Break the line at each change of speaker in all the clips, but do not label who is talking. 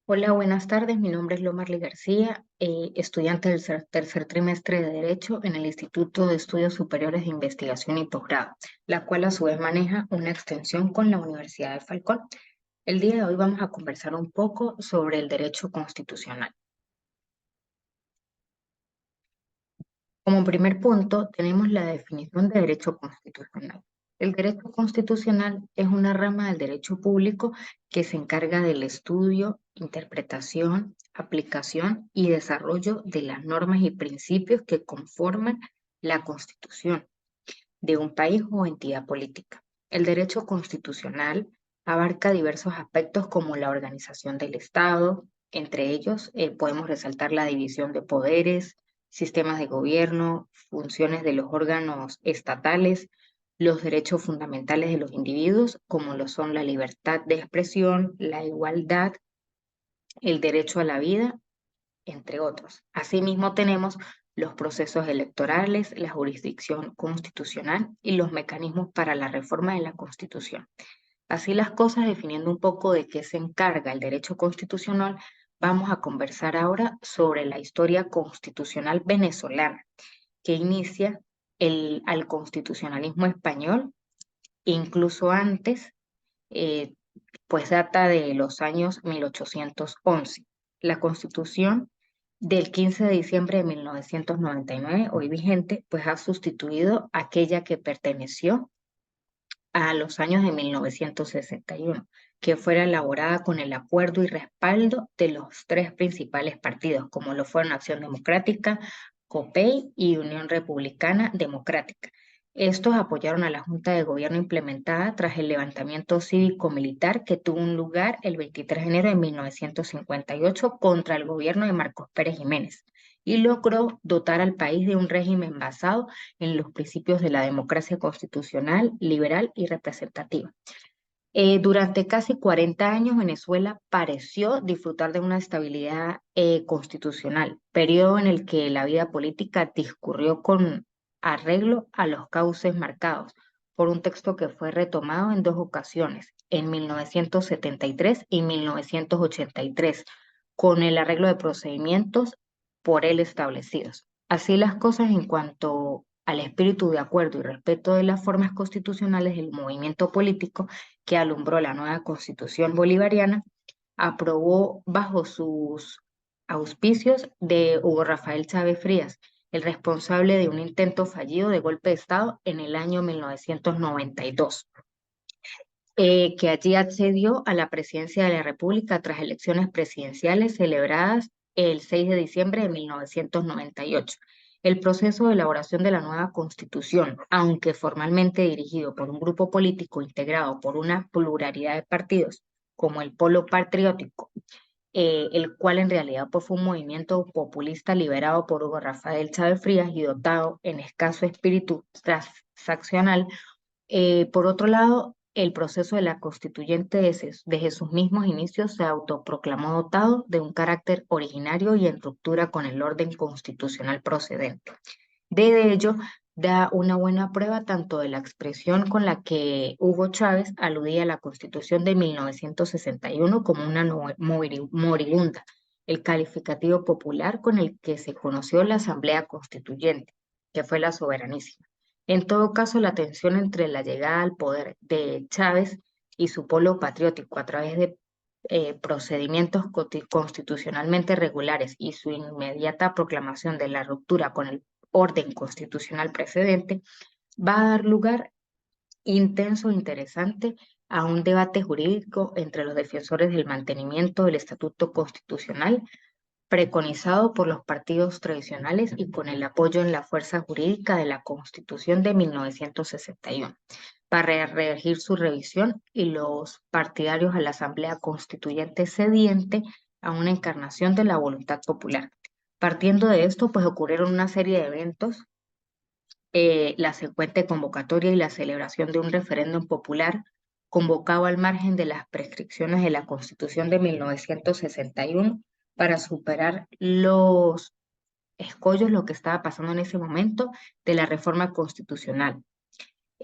Hola, buenas tardes. Mi nombre es Lomarly García, estudiante del tercer trimestre de Derecho en el Instituto de Estudios Superiores de Investigación y Posgrado, la cual a su vez maneja una extensión con la Universidad de Falcón. El día de hoy vamos a conversar un poco sobre el derecho constitucional. Como primer punto, tenemos la definición de derecho constitucional. El derecho constitucional es una rama del derecho público que se encarga del estudio, interpretación, aplicación y desarrollo de las normas y principios que conforman la Constitución de un país o entidad política. El derecho constitucional abarca diversos aspectos como la organización del Estado, entre ellos podemos resaltar la división de poderes, sistemas de gobierno, funciones de los órganos estatales, los derechos fundamentales de los individuos, como lo son la libertad de expresión, la igualdad, el derecho a la vida, entre otros. Asimismo, tenemos los procesos electorales, la jurisdicción constitucional y los mecanismos para la reforma de la Constitución. Así las cosas, definiendo un poco de qué se encarga el derecho constitucional, vamos a conversar ahora sobre la historia constitucional venezolana, que inicia al constitucionalismo español, incluso antes, eh, pues data de los años 1811. La Constitución del 15 de diciembre de 1999, hoy vigente, pues ha sustituido aquella que perteneció a los años de 1961, que fuera elaborada con el acuerdo y respaldo de los tres principales partidos, como lo fueron Acción Democrática, COPEI y Unión Republicana Democrática. Estos apoyaron a la Junta de Gobierno implementada tras el levantamiento cívico-militar que tuvo un lugar el 23 de enero de 1958 contra el gobierno de Marcos Pérez Jiménez y logró dotar al país de un régimen basado en los principios de la democracia constitucional, liberal y representativa. Durante casi 40 años, Venezuela pareció disfrutar de una estabilidad constitucional, periodo en el que la vida política discurrió con arreglo a los cauces marcados por un texto que fue retomado en dos ocasiones, en 1973 y 1983, con el arreglo de procedimientos por él establecidos. Así las cosas en cuanto al espíritu de acuerdo y respeto de las formas constitucionales del movimiento político que alumbró la nueva constitución bolivariana, aprobó bajo sus auspicios de Hugo Rafael Chávez Frías, el responsable de un intento fallido de golpe de Estado en el año 1992, que allí accedió a la presidencia de la República tras elecciones presidenciales celebradas el 6 de diciembre de 1998. El proceso de elaboración de la nueva constitución, aunque formalmente dirigido por un grupo político integrado por una pluralidad de partidos, como el Polo Patriótico, el cual en realidad pues, fue un movimiento populista liderado por Hugo Rafael Chávez Frías y dotado en escaso espíritu transaccional. Por otro lado, el proceso de la constituyente desde sus mismos inicios se autoproclamó dotado de un carácter originario y en ruptura con el orden constitucional procedente. De ello, da una buena prueba tanto de la expresión con la que Hugo Chávez aludía a la Constitución de 1961 como una moribunda, el calificativo popular con el que se conoció la Asamblea Constituyente, que fue la soberanísima. En todo caso, la tensión entre la llegada al poder de Chávez y su polo patriótico a través de procedimientos constitucionalmente regulares y su inmediata proclamación de la ruptura con el orden constitucional precedente, va a dar lugar intenso e interesante a un debate jurídico entre los defensores del mantenimiento del estatuto constitucional preconizado por los partidos tradicionales y con el apoyo en la fuerza jurídica de la Constitución de 1961 para regir su revisión y los partidarios a la Asamblea Constituyente cediente a una encarnación de la voluntad popular. Partiendo de esto, pues ocurrieron una serie de eventos, la secuente convocatoria y la celebración de un referéndum popular convocado al margen de las prescripciones de la Constitución de 1961 para superar los escollos, lo que estaba pasando en ese momento de la reforma constitucional.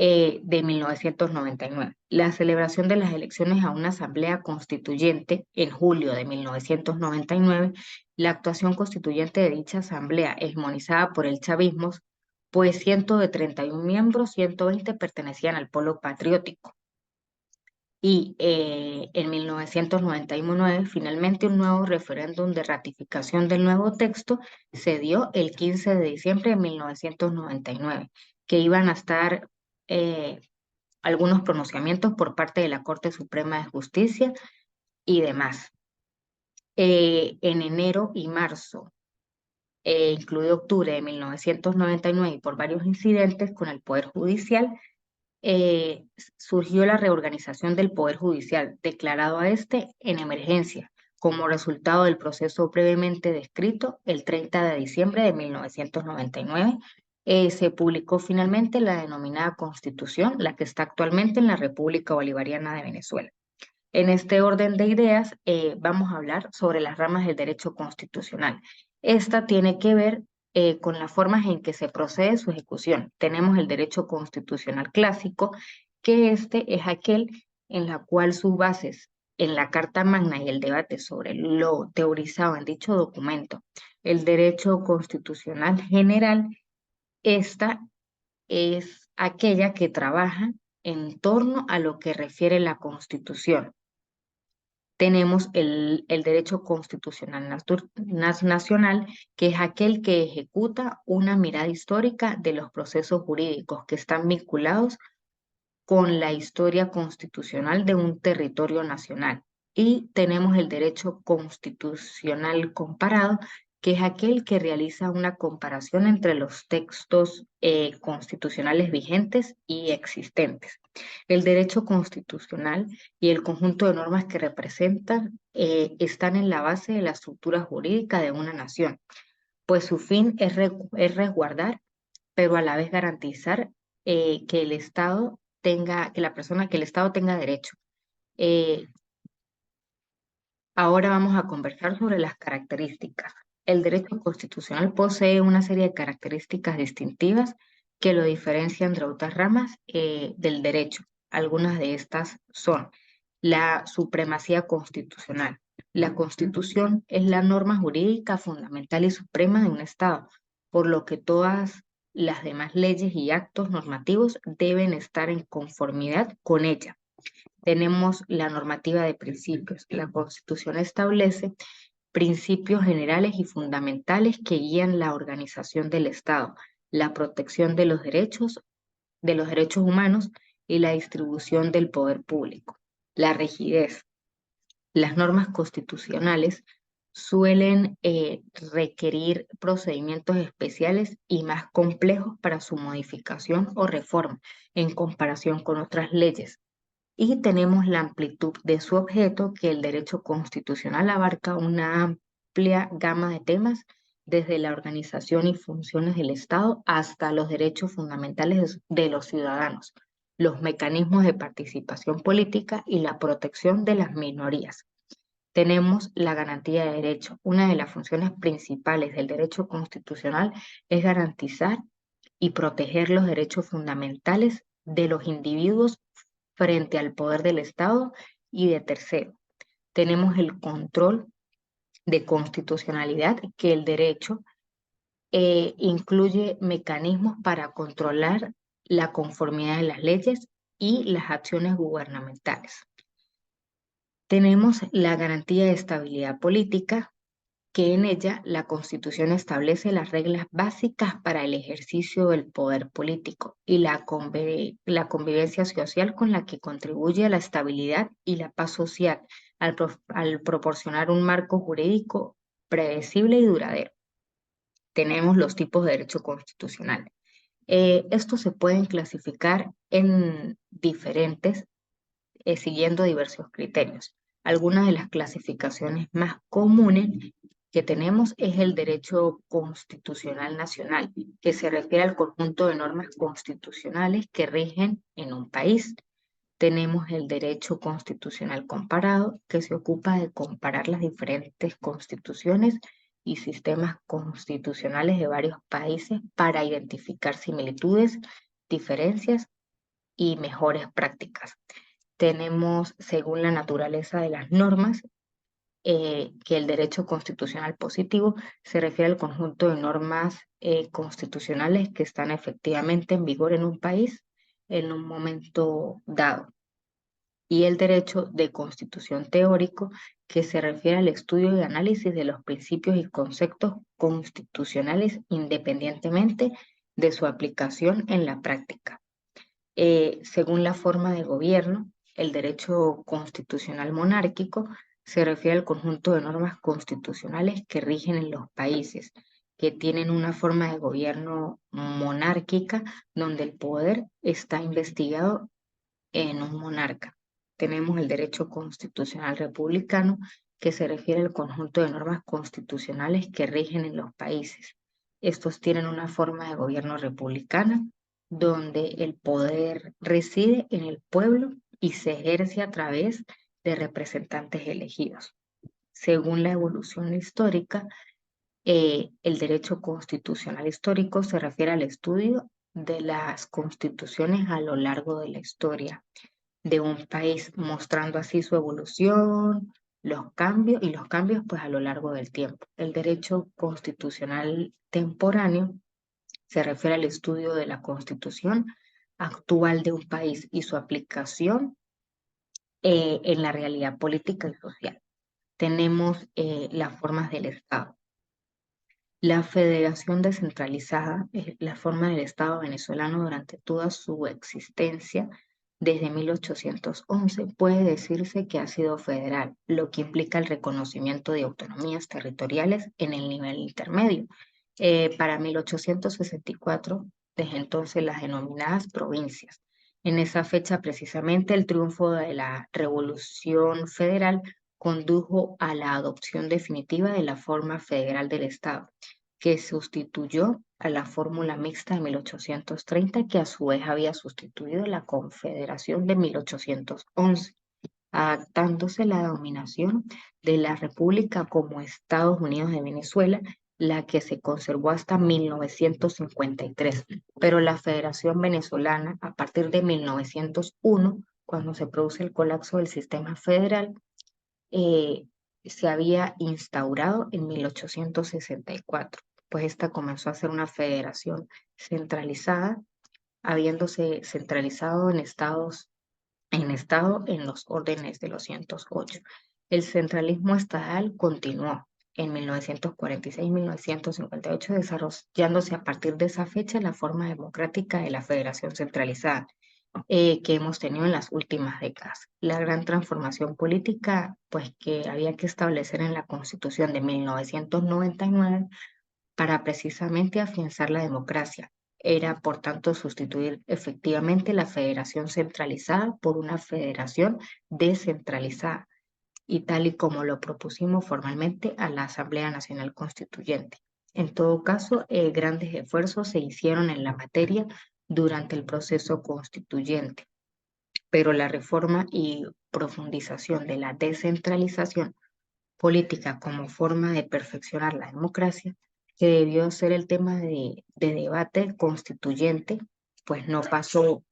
de 1999. La celebración de las elecciones a una asamblea constituyente en julio de 1999, la actuación constituyente de dicha asamblea, hegemonizada por el chavismo, pues 131 miembros, 120 pertenecían al polo patriótico. Y en 1999, finalmente un nuevo referéndum de ratificación del nuevo texto se dio el 15 de diciembre de 1999, que iban a estar eh, algunos pronunciamientos por parte de la Corte Suprema de Justicia y demás. En enero y marzo, incluido octubre de 1999, y por varios incidentes con el Poder Judicial, surgió la reorganización del Poder Judicial, declarado a este en emergencia, como resultado del proceso previamente descrito el 30 de diciembre de 1999. Se publicó finalmente la denominada Constitución, la que está actualmente en la República Bolivariana de Venezuela. En este orden de ideas, vamos a hablar sobre las ramas del derecho constitucional. Esta tiene que ver con las formas en que se procede su ejecución. Tenemos el derecho constitucional clásico, que este es aquel en la cual sus bases en la Carta Magna y el debate sobre lo teorizado en dicho documento. El derecho constitucional general, esta es aquella que trabaja en torno a lo que refiere la Constitución. Tenemos el derecho constitucional nacional, que es aquel que ejecuta una mirada histórica de los procesos jurídicos que están vinculados con la historia constitucional de un territorio nacional. Y tenemos el derecho constitucional comparado, que es aquel que realiza una comparación entre los textos constitucionales vigentes y existentes. El derecho constitucional y el conjunto de normas que representan están en la base de la estructura jurídica de una nación, pues su fin es resguardar, pero a la vez garantizar que el Estado tenga, que el Estado tenga derecho. Eh, Ahora vamos a conversar sobre las características. El derecho constitucional posee una serie de características distintivas que lo diferencian de otras ramas del derecho. Algunas de estas son la supremacía constitucional. La Constitución es la norma jurídica fundamental y suprema de un Estado, por lo que todas las demás leyes y actos normativos deben estar en conformidad con ella. Tenemos la normativa de principios. La Constitución establece principios generales y fundamentales que guían la organización del Estado, la protección de los derechos humanos y la distribución del poder público. La rigidez. Las normas constitucionales suelen requerir procedimientos especiales y más complejos para su modificación o reforma en comparación con otras leyes. Y tenemos la amplitud de su objeto, que el derecho constitucional abarca una amplia gama de temas, desde la organización y funciones del Estado hasta los derechos fundamentales de los ciudadanos, los mecanismos de participación política y la protección de las minorías. Tenemos la garantía de derecho. Una de las funciones principales del derecho constitucional es garantizar y proteger los derechos fundamentales de los individuos frente al poder del Estado y de terceros. Tenemos el control de constitucionalidad, que el derecho incluye mecanismos para controlar la conformidad de las leyes y las acciones gubernamentales. Tenemos la garantía de estabilidad política, que en ella la Constitución establece las reglas básicas para el ejercicio del poder político y la convivencia social, con la que contribuye a la estabilidad y la paz social al proporcionar un marco jurídico predecible y duradero. Tenemos los tipos de derecho constitucional. Estos se pueden clasificar en diferentes, siguiendo diversos criterios. Algunas de las clasificaciones más comunes que tenemos es el derecho constitucional nacional, que se refiere al conjunto de normas constitucionales que rigen en un país. Tenemos el derecho constitucional comparado, que se ocupa de comparar las diferentes constituciones y sistemas constitucionales de varios países para identificar similitudes, diferencias y mejores prácticas. Tenemos, según la naturaleza de las normas, que el derecho constitucional positivo se refiere al conjunto de normas constitucionales que están efectivamente en vigor en un país en un momento dado. Y el derecho de constitución teórico, que se refiere al estudio y análisis de los principios y conceptos constitucionales independientemente de su aplicación en la práctica. Según la forma de gobierno, el derecho constitucional monárquico se refiere al conjunto de normas constitucionales que rigen en los países, que tienen una forma de gobierno monárquica donde el poder está investigado en un monarca. Tenemos el derecho constitucional republicano, que se refiere al conjunto de normas constitucionales que rigen en los países. Estos tienen una forma de gobierno republicana, donde el poder reside en el pueblo y se ejerce a través de representantes elegidos. Según la evolución histórica, el derecho constitucional histórico se refiere al estudio de las constituciones a lo largo de la historia de un país, mostrando así su evolución, los cambios pues a lo largo del tiempo. El derecho constitucional temporáneo se refiere al estudio de la constitución actual de un país y su aplicación en la realidad política y social. Tenemos las formas del Estado. La federación descentralizada es la forma del Estado venezolano durante toda su existencia. Desde 1811 puede decirse que ha sido federal, lo que implica el reconocimiento de autonomías territoriales en el nivel intermedio. Para 1864, desde entonces las denominadas provincias. En esa fecha, precisamente, el triunfo de la Revolución Federal condujo a la adopción definitiva de la forma federal del Estado, que sustituyó a la fórmula mixta de 1830, que a su vez había sustituido la Confederación de 1811, adaptándose la denominación de la República como Estados Unidos de Venezuela, la que se conservó hasta 1953. Pero la Federación Venezolana, a partir de 1901, cuando se produce el colapso del sistema federal, eh, se había instaurado en 1864, pues esta comenzó a ser una federación centralizada, habiéndose centralizado en los órdenes de los 108. El centralismo estatal continuó en 1946-1958, desarrollándose a partir de esa fecha la forma democrática de la federación centralizada que hemos tenido en las últimas décadas. La gran transformación política, pues que había que establecer en la Constitución de 1999 para precisamente afianzar la democracia. Era, por tanto, sustituir efectivamente la federación centralizada por una federación descentralizada, y tal y como lo propusimos formalmente a la Asamblea Nacional Constituyente. En todo caso, grandes esfuerzos se hicieron en la materia durante el proceso constituyente, pero la reforma y profundización de la descentralización política como forma de perfeccionar la democracia, que debió ser el tema de debate constituyente, pues no pasó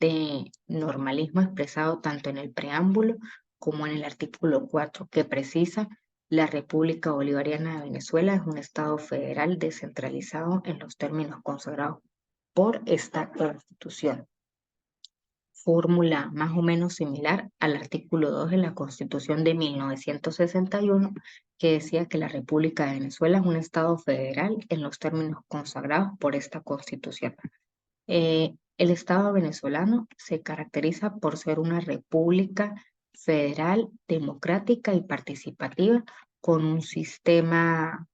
de normalismo expresado tanto en el preámbulo como en el artículo 4, que precisa: la República Bolivariana de Venezuela es un Estado federal descentralizado en los términos consagrados por esta Constitución. Fórmula más o menos similar al artículo 2 de la Constitución de 1961, que decía que la República de Venezuela es un Estado federal en los términos consagrados por esta Constitución. El Estado venezolano se caracteriza por ser una república federal, democrática y participativa, con un sistema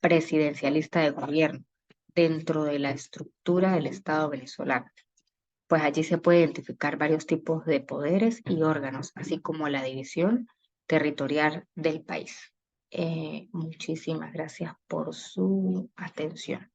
presidencialista de gobierno dentro de la estructura del Estado venezolano. Pues allí se puede identificar varios tipos de poderes y órganos, así como la división territorial del país. Muchísimas gracias por su atención.